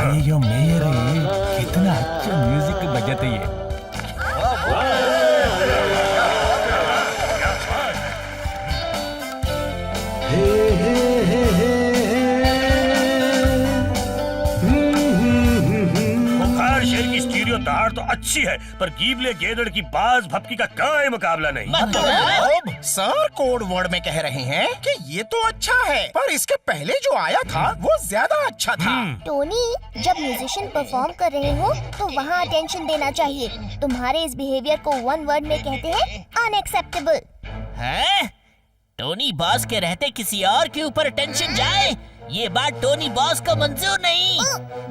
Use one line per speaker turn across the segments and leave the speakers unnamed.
अయ్యో mayor कितना अच्छा music बजाते ये।
शेर की स्टीरियो तार तो अच्छी है, पर गीबले गेदड़ की बाज भपकी का कोई मुकाबला नहीं।
मतलब सर कोड वर्ड में कह रहे हैं कि ये तो अच्छा है, पर इसके पहले जो आया था वो ज्यादा अच्छा था।
टोनी, जब म्यूजिशियन परफॉर्म कर रहे हो तो वहाँ अटेंशन देना चाहिए। तुम्हारे इस बिहेवियर को वन वर्ड में कहते हैं अनएक्सेप्टेबल।
हैं? टोनी बॉस के रहते किसी और के ऊपर टेंशन जाए, ये बात टोनी बॉस को मंजूर नहीं।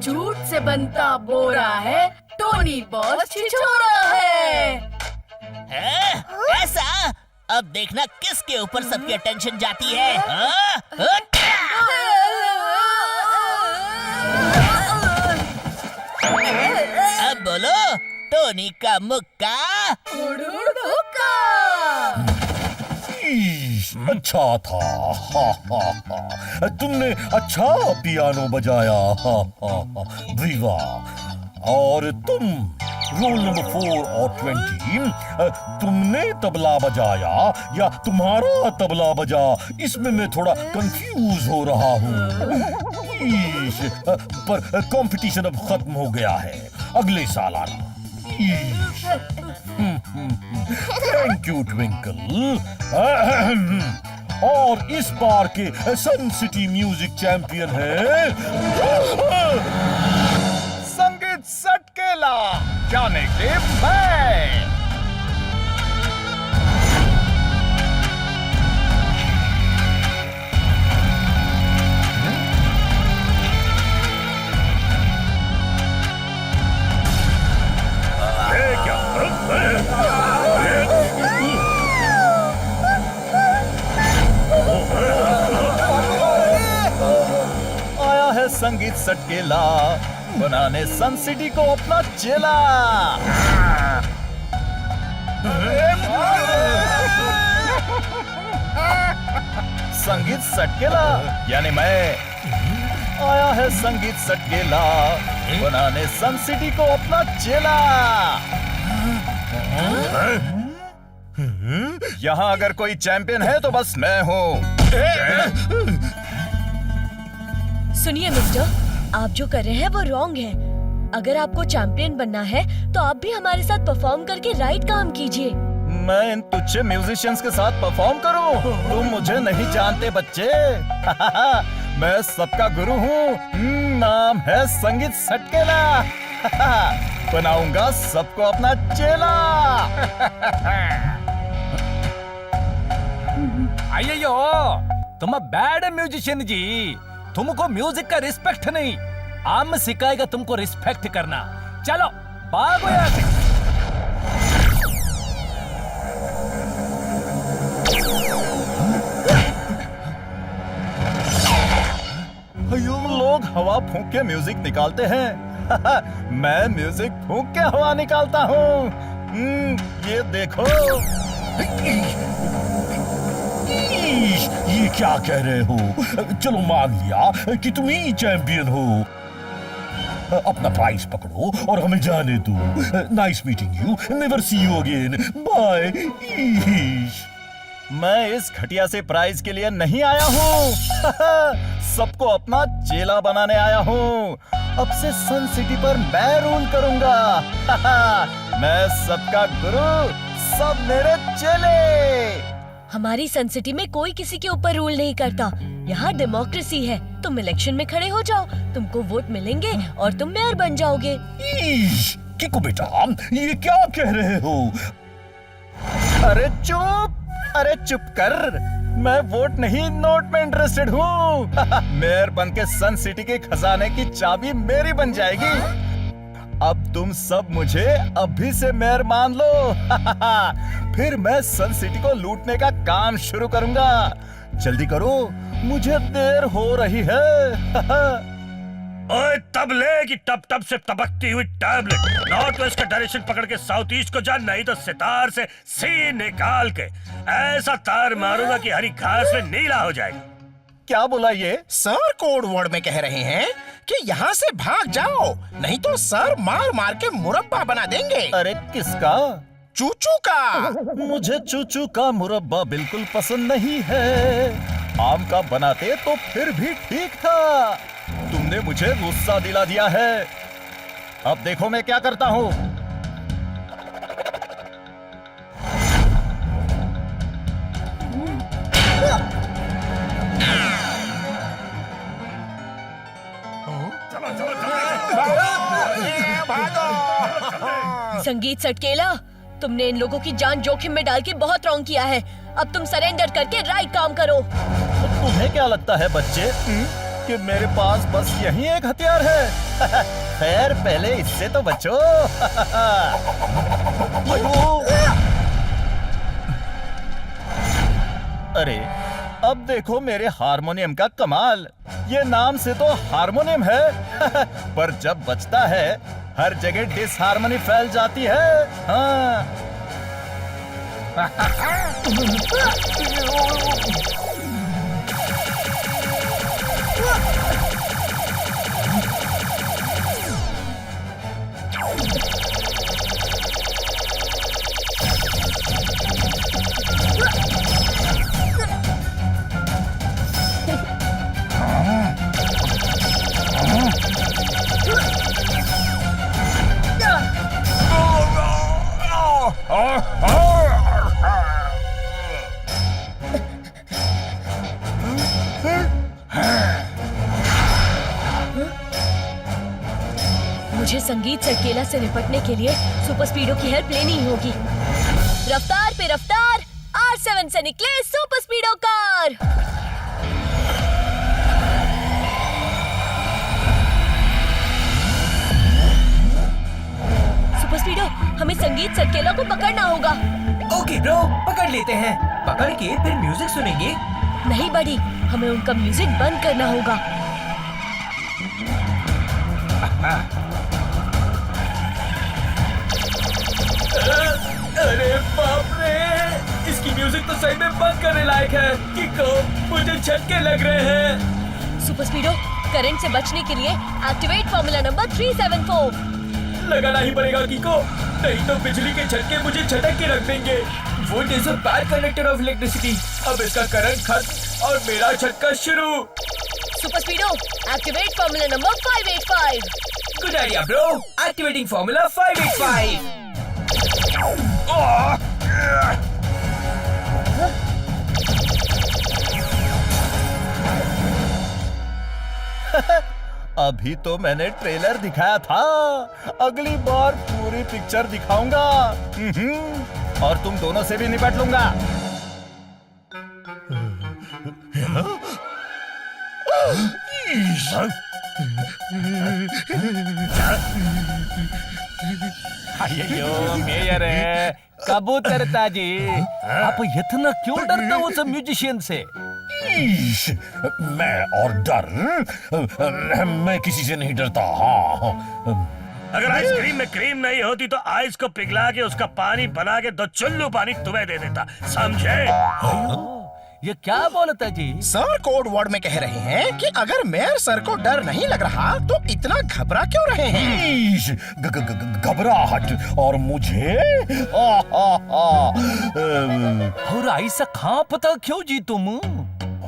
झूठ से बनता बोरा है, टोनी बॉस छिछोरा है।
हैं? ऐसा? अब देखना किसके ऊपर सबकी अटेंशन जाती है। हाँ? अब बोलो, टोनी का मुक्का।
अच्छा था, हा हा हा। तुमने अच्छा पियानो बजाया, हा हा हा। विवा। और तुम रोल नंबर 4 और 20, तुमने तबला बजाया या तुम्हारा तबला बजा, इसमें मैं थोड़ा कंफ्यूज हो रहा हूँ। पर कंपटीशन अब खत्म हो गया है, अगले साल आना। Thank you twinkle. और इस बार के सन सिटी म्यूजिक चैंपियन है
संगीत सटकेला, जाने के मैं। आया है संगीत सटकेला, बनाने सन सिटी को अपना चेला। संगीत सटकेला यानी मैं। आया है संगीत सटकेला, बनाने सन सिटी को अपना चेला। यहाँ अगर कोई चैंपियन है तो बस मैं हूँ।
सुनिए मिस्टर, आप जो कर रहे हैं वो रॉन्ग है। अगर आपको चैंपियन बनना है तो आप भी हमारे साथ परफॉर्म करके राइट काम कीजिए।
मैं इन तुच्छे म्यूजिशियंस के साथ परफॉर्म करूं? तुम मुझे नहीं जानते बच्चे। मैं सबका गुरु हूँ, नाम है संगीत सटकेला। बनाऊंगा सबको अपना चेला।
अయ్యో तुम बैड म्यूजिशियन जी, तुमको म्यूजिक का रिस्पेक्ट नहीं, हम सिखाएगा तुमको रिस्पेक्ट करना। चलो भागो यहाँ से।
लोग हवा फूंक के म्यूजिक निकालते हैं। मैं म्यूजिक फूंक के हवा निकालता हूँ। ये देखो।
ये क्या कह रहे हो? चलो मान लिया कि तुम ही चैंपियन हो। अपना प्राइज पकड़ो और हमें जाने दो। Nice meeting you, never see you again, bye.
मैं इस घटिया से प्राइज के लिए नहीं आया हूँ। सबको अपना चेला बनाने आया हूँ। अब से सन सिटी पर मैं रूल करूंगा। मैं सबका गुरु, सब मेरे चेले।
हमारी सन सिटी में कोई किसी के ऊपर रूल नहीं करता। यहाँ डेमोक्रेसी है। तुम इलेक्शन में खड़े हो जाओ, तुमको वोट मिलेंगे और तुम मेयर बन जाओगे।
ईश, किको बेटा, ये क्या कह रहे हो?
अरे चुप कर। मैं वोट नहीं, नोट में इंटरेस्टेड हूँ। मेयर बन के सन सिटी के खजाने की चाबी मेरी बन जाएगी। अब तुम सब मुझे अभी से मेयर मान लो। फिर मैं सन सिटी को लूटने का काम शुरू करूंगा। जल्दी करो, मुझे देर हो रही है।
ओए तबले की टप से तबकती हुई टैबलेट, नॉर्थ वेस्ट का डायरेक्शन पकड़ के साउथ ईस्ट को जा, नहीं तो सितार से सी निकाल के ऐसा तार मारूंगा कि हरी घास में नीला हो जाएगा।
क्या बोला ये?
सर कोड वर्ड में कह रहे हैं कि यहाँ से भाग जाओ, नहीं तो सर मार मार के मुरब्बा बना देंगे।
अरे किसका?
चूचू का।
मुझे चूचू का मुरब्बा बिल्कुल पसंद नहीं है। आम का बनाते तो फिर भी ठीक था। तुमने मुझे गुस्सा दिला दिया है। अब देखो मैं क्या करता हूँ।
संगीत सटकेला, तुमने इन लोगों की जान जोखिम में डाल के बहुत रॉन्ग किया है। अब तुम सरेंडर करके राइट काम करो।
तुम्हें क्या लगता है बच्चे कि मेरे पास बस यही एक हथियार है? खैर पहले इससे तो बचो। अरे अब देखो मेरे हारमोनियम का कमाल। ये नाम से तो हारमोनियम है, पर जब बजता है हर जगह डिसहार्मनी फैल जाती है। हाँ।
मुझे संगीत सटकेला से निपटने के लिए सुपर स्पीडो की हेल्प लेनी ही होगी। रफ्तार पे रफ्तार, R7 से निकले सुपर स्पीडो कार। सुपर स्पीडो, हमें संगीत सटकेला को पकड़ना होगा।
ओके ब्रो, पकड़ लेते हैं। पकड़ के फिर म्यूजिक सुनेंगे।
नहीं बड़ी, हमें उनका म्यूजिक बंद करना होगा।
अरे बाप रे, इसकी म्यूजिक तो सही में बंद करने लायक है। किको, मुझे झटके लग रहे हैं।
सुपर स्पीडो, करंट से बचने के लिए एक्टिवेट फॉर्मूला नंबर 374।
लगाना ही पड़ेगा किको, नहीं तो बिजली के झटके मुझे झटक के रख देंगे। Volt is a bad conductor of electricity. अब इसका करंट खत्म और मेरा झटका शुरू।
Super Speedo, activate formula number 585।
Good idea bro, activating formula 585।
अभी तो मैंने ट्रेलर दिखाया था, अगली बार पूरी पिक्चर दिखाऊंगा। और तुम दोनों से भी निपट लूंगा।
ಅಯ್ಯಯ್ಯೋ ಮೇಯರೇ कबूतर ताजी, आप इतना क्यों डरते हो उस म्यूजिशियन से?
ईश, मैं और डर, मैं किसी से नहीं डरता। हाँ।
अगर आइसक्रीम में क्रीम नहीं होती तो आइस को पिघला के उसका पानी बना के 2 चुल्लू पानी तुम्हें दे देता, समझे?
ये क्या बोलता जी?
सर कोड वर्ड में कह रहे हैं कि अगर मेयर सर को डर नहीं लग रहा तो इतना घबरा क्यों रहे हैं?
ईश, घबराहट और मुझे
और ऐसा कहाँ पता क्यों जी तुम?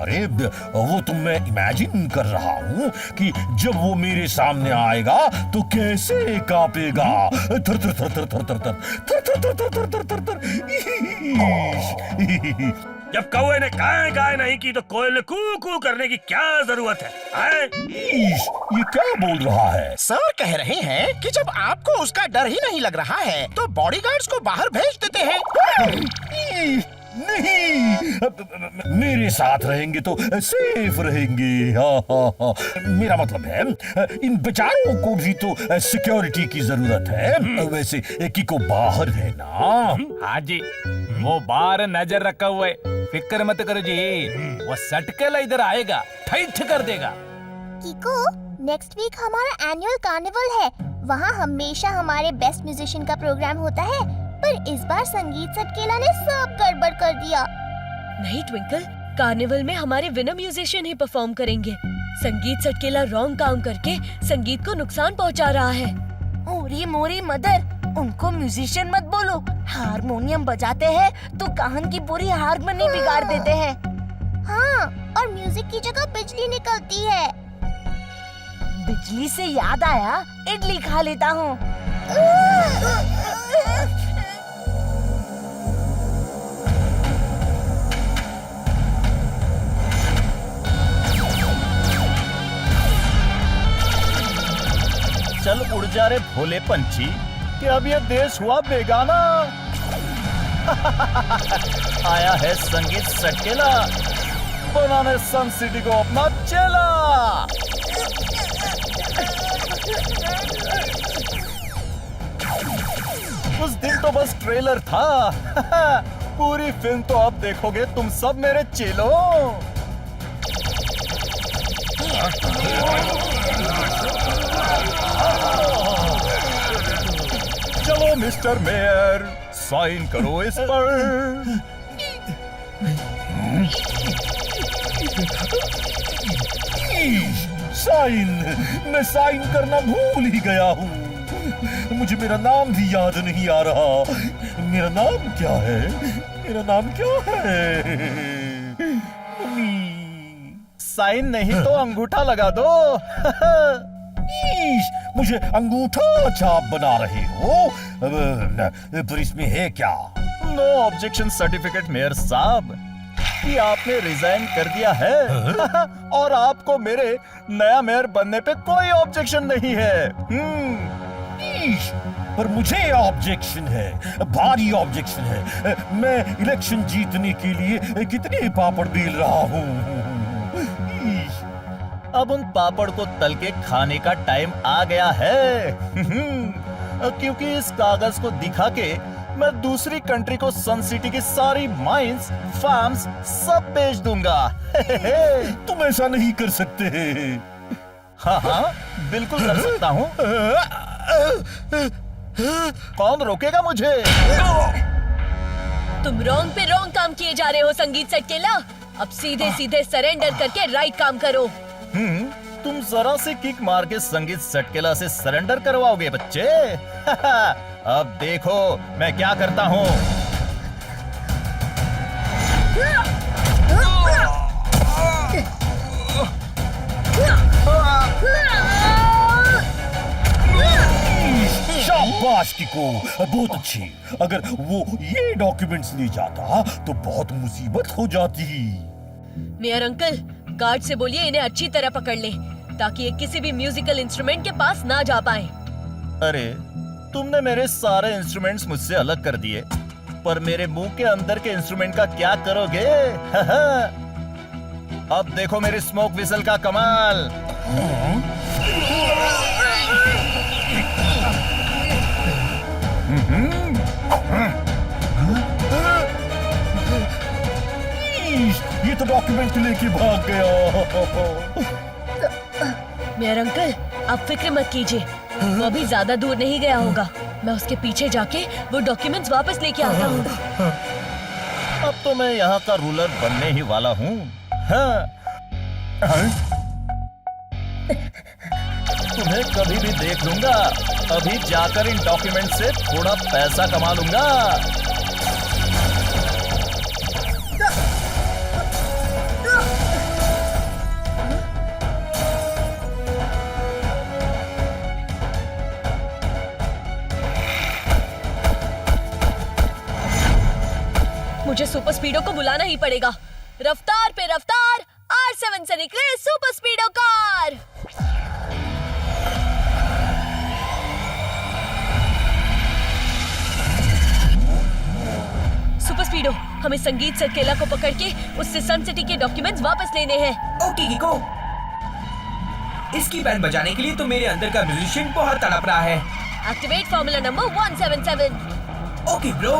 अरे वो तो मैं इमेजिन कर रहा हूँ कि जब वो मेरे सामने आएगा तो कैसे कांपेगा। थर थर थर थर थर थर थर थर थर थर थर थर थर थर।
जब कौवे ने काय काय नहीं की तो कोयल ने कू कू करने की क्या जरूरत है, हैं?
ईश, ये क्या बोल रहा है?
सर कह रहे हैं कि जब आपको उसका डर ही नहीं लग रहा है तो बॉडीगार्ड्स को बाहर भेज देते हैं।
ईश, नहीं, मेरे साथ रहेंगे तो सेफ रहेंगे। हाँ हाँ हाँ, मेरा मतलब है इन बेचारों को भी तो सिक्योरिटी की जरूरत है। वैसे किको बाहर है ना?
हाँ जी, वो बाहर नजर रखा हुआ है, फिक्र मत करो जी, वो सटकेला इधर आएगा, ठैठ कर देगा।
किको, नेक्स्ट वीक हमारा एनुअल कार्निवल है। वहाँ हमेशा हमारे बेस्ट म्यूजिशियन का प्रोग्राम होता है, पर इस बार संगीत सटकेला ने सब गड़बड़ कर दिया।
नहीं ट्विंकल, कार्निवल में हमारे विनर म्यूजिशियन ही परफॉर्म करेंगे। संगीत सटकेला रॉन्ग काम करके संगीत को नुकसान पहुंचा रहा है।
ओरी मोरी मदर, उनको म्यूजिशियन मत बोलो। हारमोनियम बजाते हैं तो कान की पूरी हारमोनी बिगाड़ देते हैं।
हाँ, और म्यूजिक की जगह बिजली निकलती है।
बिजली से याद आया, इडली खा लेता हूँ।
चल उड़ जा रे भोले पंछी, कि अब ये देश हुआ बेगाना। आया है संगीत सटकेला, बनाने सन सिटी को अपना चेला। उस दिन तो बस ट्रेलर था। पूरी फिल्म तो अब देखोगे तुम सब मेरे चेलों। चलो मिस्टर मेयर, साइन करो इस पर।
साइन? मैं साइन करना भूल ही गया हूँ। मुझे मेरा नाम भी याद नहीं आ रहा। मेरा नाम क्या है? मेरा नाम क्या है?
साइन नहीं तो अंगूठा लगा दो।
ईश, मुझे अंगूठा छाप बना रहे हो? पर इसमें है क्या?
नो ऑब्जेक्शन सर्टिफिकेट मेयर साहब, कि आपने रिजाइन कर दिया है। और आपको मेरे नया मेयर बनने पे कोई ऑब्जेक्शन नहीं है।
ईश, पर मुझे ऑब्जेक्शन है, भारी ऑब्जेक्शन है। मैं इलेक्शन जीतने के लिए कितने पापड़ बेल रहा हूँ। ईश,
अब उन पापड़ को तल के खाने का टाइम आ गया है। क्योंकि इस कागज को दिखा के मैं दूसरी कंट्री को सन सिटी की सारी माइंस, फार्म्स सब बेच दूंगा।
तुम ऐसा नहीं कर सकते।
हाँ हाँ, बिल्कुल कर सकता हूँ। कौन रोकेगा मुझे?
तुम रॉन्ग पे रॉन्ग काम किए जा रहे हो संगीत सटकेला। अब सीधे सीधे सरेंडर करके राइट काम करो।
तुम जरा से किक मार के संगीत सटकेला से सरेंडर करवाओगे बच्चे? अब देखो मैं क्या करता हूँ।
शाबाश किको, बहुत अच्छी। अगर वो ये डॉक्यूमेंट्स ले जाता तो बहुत मुसीबत हो जाती।
मेयर अंकल, गार्ड से बोलिए इन्हें अच्छी तरह पकड़ ले, ताकि ये किसी भी म्यूजिकल इंस्ट्रूमेंट के पास ना जा पाए।
अरे, तुमने मेरे सारे इंस्ट्रूमेंट्स मुझसे अलग कर दिए, पर मेरे मुंह के अंदर के इंस्ट्रूमेंट का क्या करोगे? अब देखो मेरी स्मोक विसल का कमाल।
ये तो डॉक्यूमेंट लेके भाग गया।
मेयर अंकल, आप फिक्र मत कीजिए, वो अभी ज्यादा दूर नहीं गया होगा। मैं उसके पीछे जाके वो डॉक्यूमेंट्स वापस लेके आता हूँ।
अब तो मैं यहाँ का रूलर बनने ही वाला हूँ। हाँ। तुम्हें कभी भी देख लूंगा। अभी जाकर इन डॉक्यूमेंट से थोड़ा पैसा कमा लूंगा।
मुझे सुपर स्पीडो को बुलाना ही पड़ेगा। रफ्तार पे रफ्तार, R7 से निकले सुपर स्पीडो कार। सुपर स्पीडो, हमें संगीत सरकेला को पकड़ के उससे सन सिटी के डॉक्यूमेंट्स वापस लेने हैं।
ओके किको, इसकी बैंड बजाने के लिए तो मेरे अंदर का म्यूजिशियन बहुत तड़प रहा है।
Activate formula number 177।
Okay bro.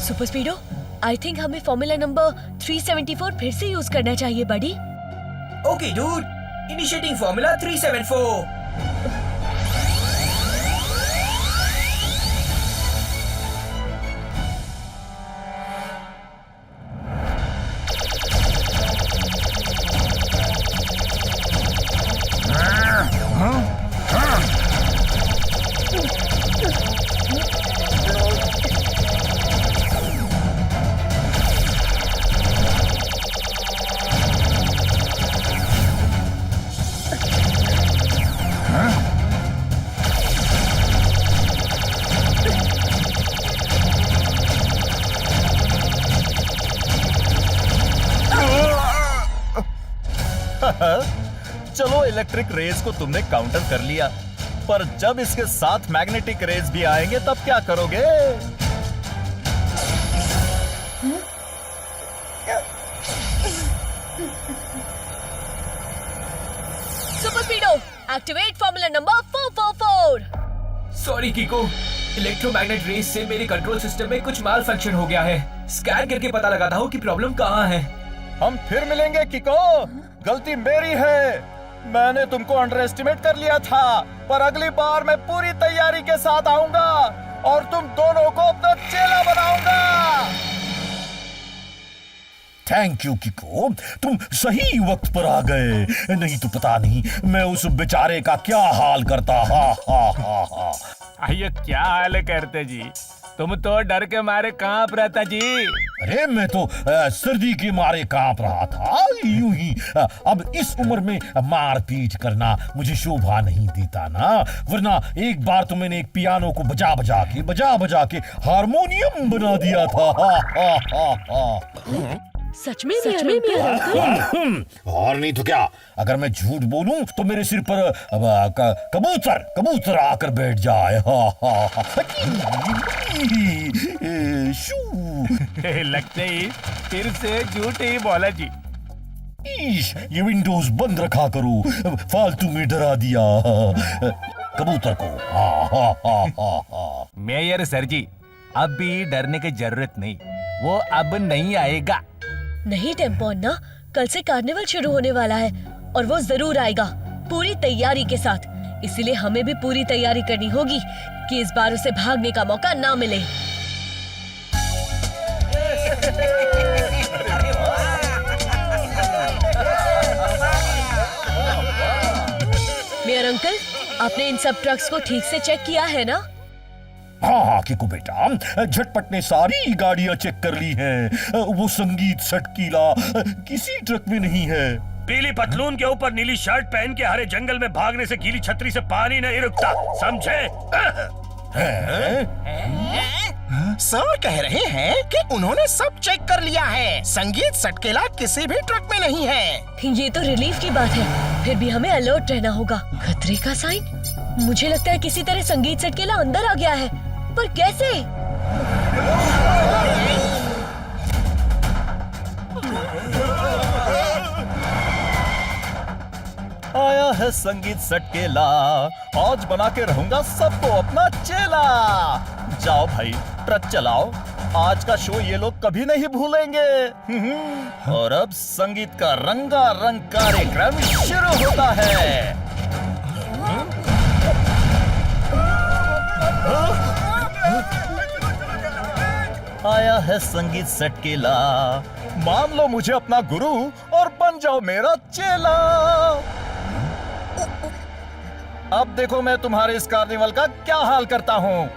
Super Speedo, I think हमें फॉर्मूला नंबर 374 फिर से यूज करना चाहिए buddy.
Okay dude, initiating formula 374।
चलो, इलेक्ट्रिक रेज को तुमने काउंटर कर लिया, पर जब इसके साथ मैग्नेटिक रेज भी आएंगे तब क्या करोगे?
Super Speedo, activate formula number 444।
Sorry किको, electromagnet race से मेरे कंट्रोल सिस्टम में कुछ माल फंक्शन हो गया है। स्कैन करके पता लगाता हूँ कि प्रॉब्लम कहाँ है।
हम फिर मिलेंगे किको, गलती मेरी है। मैंने तुमको अंडर एस्टिमेट कर लिया था, पर अगली बार मैं पूरी तैयारी के साथ आऊंगा और तुम दोनों को अपना चेला बनाऊंगा।
थैंक यू किको, तुम सही वक्त पर आ गए, नहीं तो पता नहीं मैं उस बेचारे का क्या हाल करता। हा हा हा हा।
ये क्या हाल करते जी? तुम तो डर के मारे कांप रहता जी।
अरे मैं तो सर्दी के मारे कांप रहा था, यूं ही। अब इस उम्र में मारपीट करना मुझे शोभा नहीं देता ना, वरना एक बार तो मैंने एक पियानो को बजा बजा के हारमोनियम बना दिया था। हा हा हा हा।
सच में अंकल?
और नहीं तो क्या, अगर मैं झूठ बोलूं तो मेरे सिर पर कबूतर आकर बैठ जाए। हा हा हा।
लगते ही फिर से झूठ ही बोला जी।
ये विंडोज बंद रखा करो, फालतू में डरा दिया कबूतर को।
मेयर सर जी, अब भी डरने की जरूरत नहीं, वो अब नहीं आएगा।
नहीं टेम्पो अन्ना, कल से कार्निवल शुरू होने वाला है और वो जरूर आएगा, पूरी तैयारी के साथ। इसीलिए हमें भी पूरी तैयारी करनी होगी कि इस बार उसे भागने का मौका ना मिले। मेयर अंकल, आपने इन सब ट्रक्स को ठीक से चेक किया है ना?
हाँ किको बेटा, झटपट ने सारी गाड़ियां चेक कर ली हैं। वो संगीत सटकीला किसी ट्रक में नहीं है।
पीली पतलून के ऊपर नीली शर्ट पहन के हरे जंगल में भागने से गीली छतरी से पानी नहीं रुकता, समझे?
सर कह रहे हैं कि उन्होंने सब चेक कर लिया है, संगीत सटकेला किसी भी ट्रक में नहीं है।
ये तो रिलीफ की बात है, फिर भी हमें अलर्ट रहना होगा। खतरे का साइन? मुझे लगता है किसी तरह संगीत सटकेला अंदर आ गया है, पर कैसे?
आया है संगीत सटकेला, आज बना के रहूंगा सबको अपना चेला। जाओ भाई ट्रक चलाओ, आज का शो ये लोग कभी नहीं भूलेंगे। और अब संगीत का रंगारंग कार्यक्रम शुरू होता है। आया है संगीत सटकेला, मान लो मुझे अपना गुरु और बन जाओ मेरा चेला। अब देखो मैं तुम्हारे इस कार्निवल का क्या हाल करता हूँ।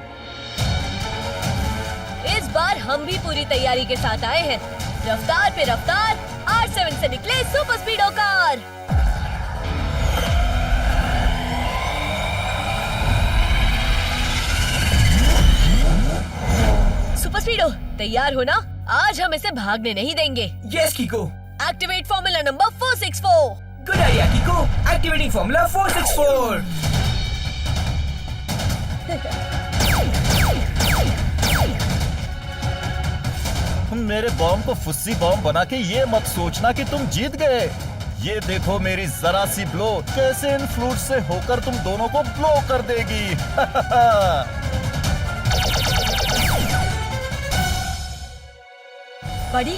इस बार हम भी पूरी तैयारी के साथ आए हैं। रफ्तार पे रफ्तार, R7 से निकले सुपर स्पीडो कार। सुपर स्पीडो तैयार हो ना? आज हम इसे भागने नहीं देंगे।
Yes कीको।
Activate formula number 464।
Good idea कीको। Activating formula 464।
मेरे बॉम्ब को फुस्सी बॉम्ब बना के ये मत सोचना कि तुम जीत गए। ये देखो मेरी जरा सी ब्लो कैसे इन फ्लूट से होकर तुम दोनों को ब्लो कर देगी।
बड़ी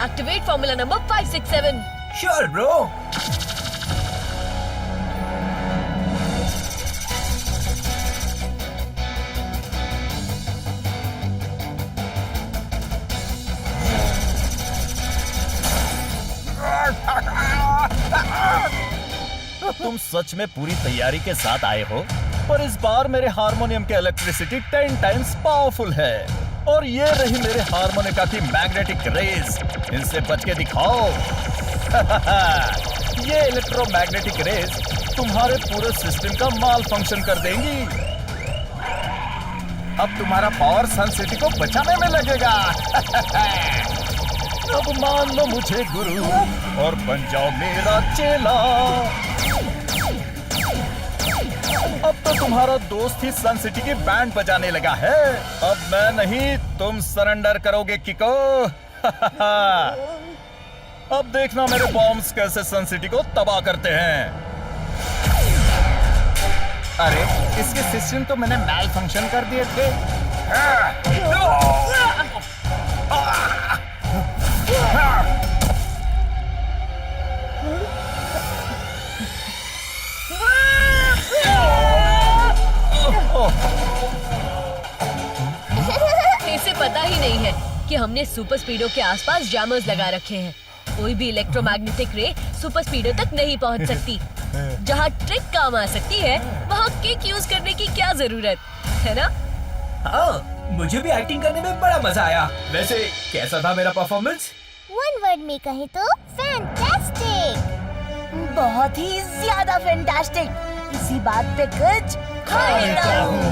activate formula number 567।
Sure bro.
तुम सच में पूरी तैयारी के साथ आए हो, पर इस बार मेरे हारमोनियम की इलेक्ट्रिसिटी 10 टाइम्स पावरफुल है। और ये रही मेरे हारमोनिका की मैग्नेटिक रेज, इनसे बच के दिखाओ। ये इलेक्ट्रोमैग्नेटिक रेज तुम्हारे पूरे सिस्टम का माल फंक्शन कर देंगी। अब तुम्हारा पावर सन सिटी को बचाने में लगेगा। अब मान लो मुझे गुरु और बन जाओ मेरा चेला। अब तो तुम्हारा दोस्त ही सन सिटी की बैंड बजाने लगा है। अब मैं नहीं, तुम सरेंडर करोगे किको। अब देखना मेरे बॉम्ब्स कैसे सन सिटी को तबाह करते हैं। अरे इसके सिस्टम तो मैंने मैल फंक्शन कर दिए थे।
इसे पता ही नहीं है कि हमने सुपर स्पीडो के आसपास जैमर्स लगा रखे हैं। कोई भी इलेक्ट्रोमैग्नेटिक रे सुपर स्पीडो तक नहीं पहुंच सकती। जहाँ ट्रिक काम आ सकती है, वहाँ किक यूज करने की क्या जरूरत है ना?
हाँ, मुझे भी एक्टिंग करने में बड़ा मजा आया। वैसे कैसा था मेरा परफॉर्मेंस?
वन वर्ड में कहें तो फैंटास्टिक।
बहुत ही ज्यादा फैंटास्टिक। इसी बात पे कुछ
खाएगा।